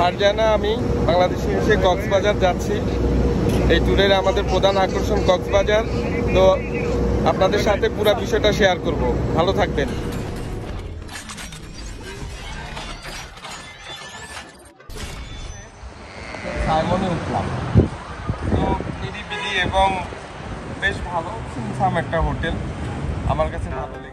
ফারজানা আমি বাংলাদেশে এসে কক্সবাজার যাচ্ছি। এই ট্যুরের আমাদের প্রধান আকর্ষণ কক্সবাজার। তো আপনাদের সাথে পুরো বিষয়টা শেয়ার করব। ভালো থাকবেন। সাইমনে উঠলাম। তো নিরিবিলি এবং বেশ ভালো সুনসাম একটা হোটেল, আমার কাছে ভালো লেগেছে।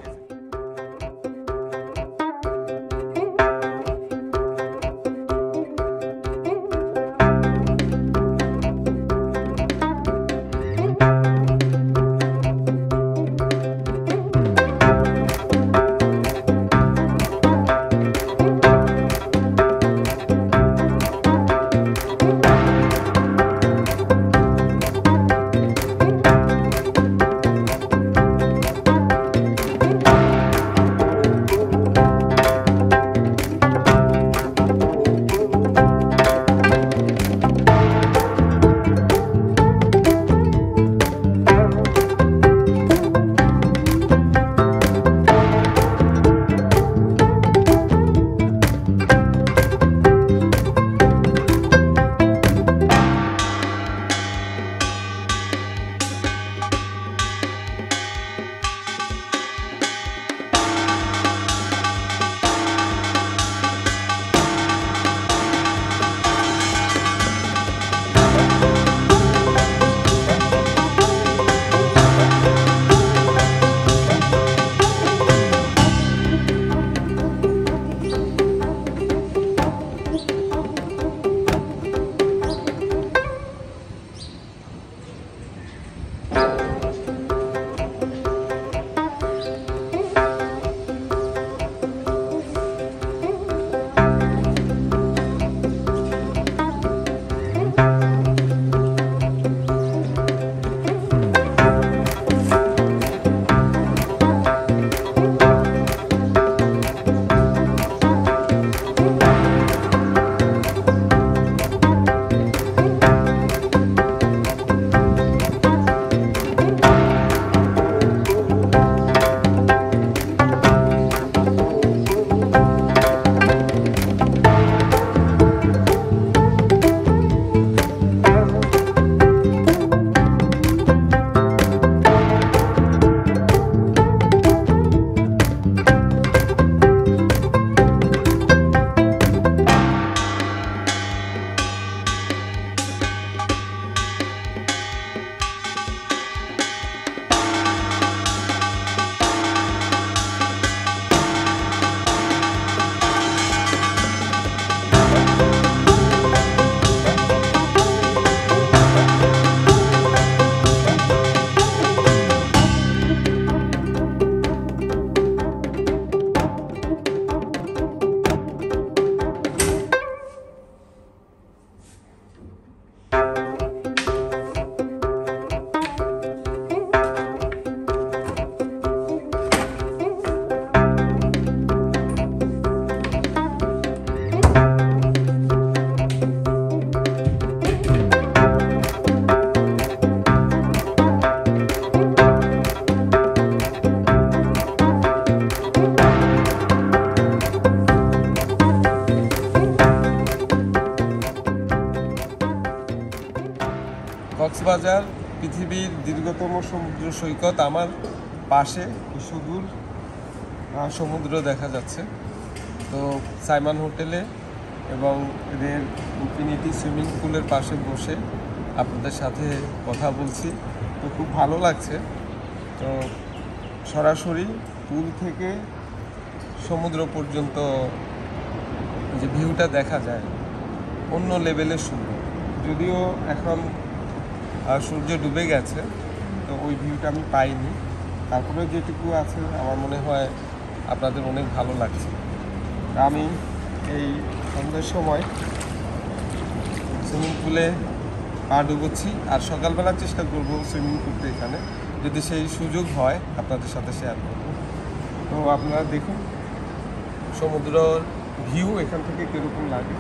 কক্সবাজার পৃথিবীর দীর্ঘতম সমুদ্র সৈকত। আমার পাশে সুদূর সমুদ্র দেখা যাচ্ছে। তো সাইমন হোটেলে এবং এদের ইনফিনিটি সুইমিং পুলের পাশে বসে আপনাদের সাথে কথা বলছি। তো খুব ভালো লাগছে। তো সরাসরি পুল থেকে সমুদ্র পর্যন্ত যে ভিউটা দেখা যায় অন্য লেভেলের সুন্দর। যদিও এখন সূর্য ডুবে গেছে, তো ওই ভিউটা আমি পাইনি। তারপরে যেটুকু আছে আমার মনে হয় আপনাদের অনেক ভালো লাগছে। আমি এই সন্ধ্যার সময় সুইমিং পুলে পা ডুবোচ্ছি, আর সকালবেলা চেষ্টা করব সুইমিং করতে এখানে, যদি সেই সুযোগ হয় আপনাদের সাথে শেয়ার করব। তো আপনারা দেখুন সমুদ্রের ভিউ এখান থেকে কীরকম লাগে।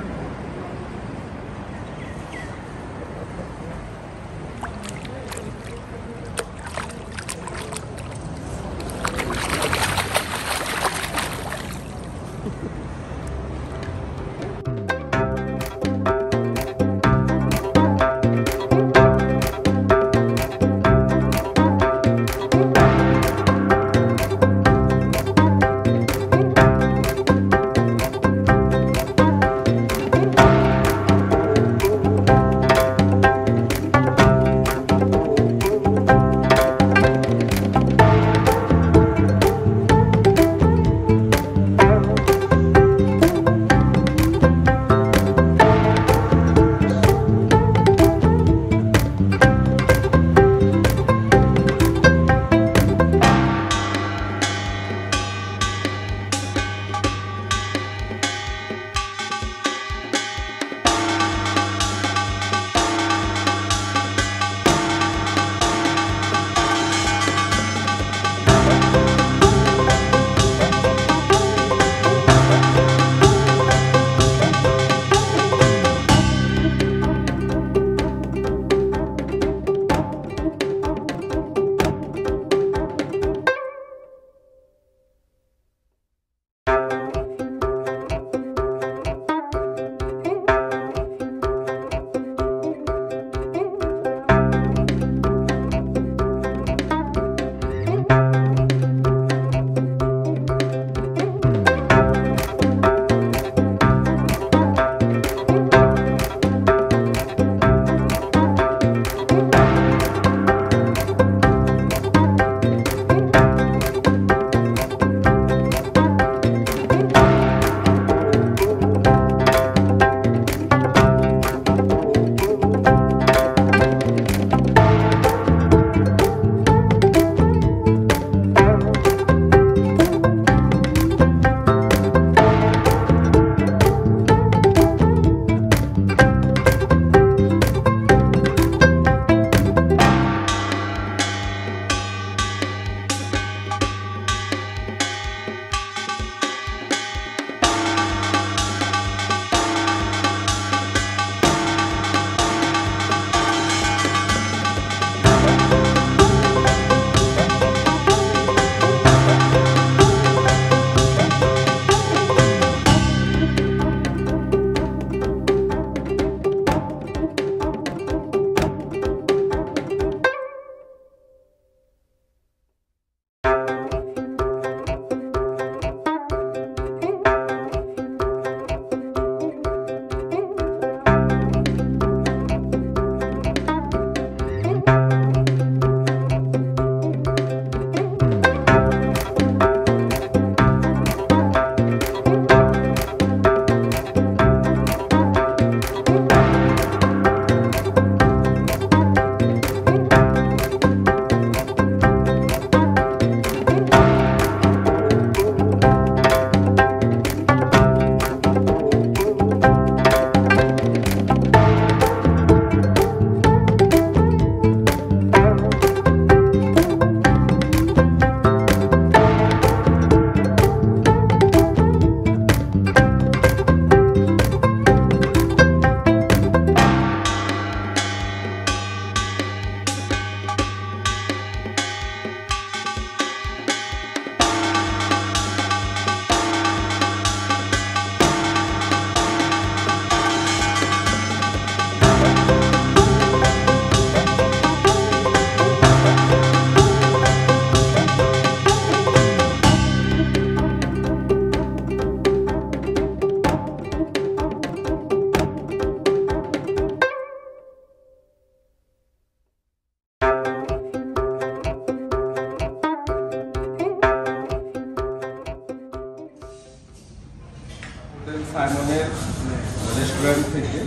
রেস্টুরেন্ট থেকে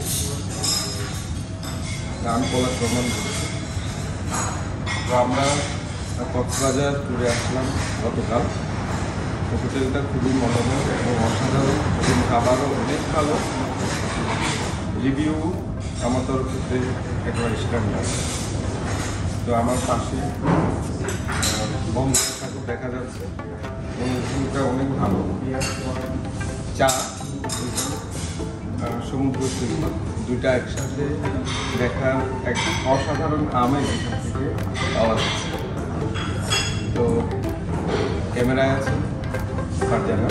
আমি বলার প্রমাণ করছি। তো আমরা কক্সবাজার ঘুরে আসলাম গতকাল। হোটেলটা খুবই মনোরম এবং অসাধারণ এবং খাবারও অনেক ভালো। রিভিউ আমার তরফ থেকে একেবারে স্ট্যান্ডার্ড। তো আমার পাশে বঙ্গোপসাগর দেখা যাচ্ছে এবং ভিউটা অনেক ভালো। চা সমুদ্র সৈকত দুইটা একসাথে দেখার এক অসাধারণ আমেজ এখান থেকে পাওয়া যাচ্ছে। তো ক্যামেরায় আছে ফারজানা।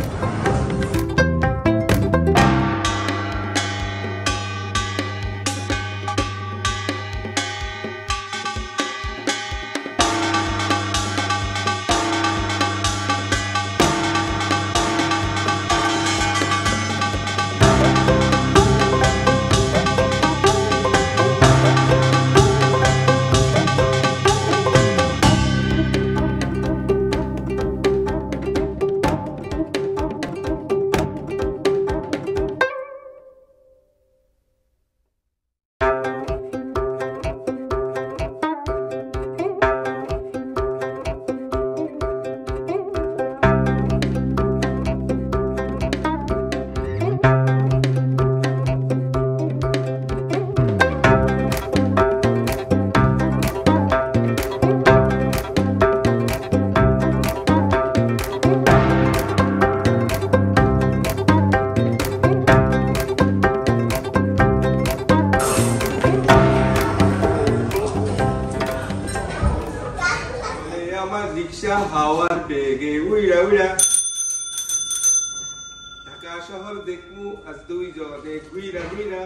রিক্সা হাওয়ার বেগে উইরা উইরা ঢাকা শহর দেখমু আজ দুই জনে ঘুইরা ঘুইরা।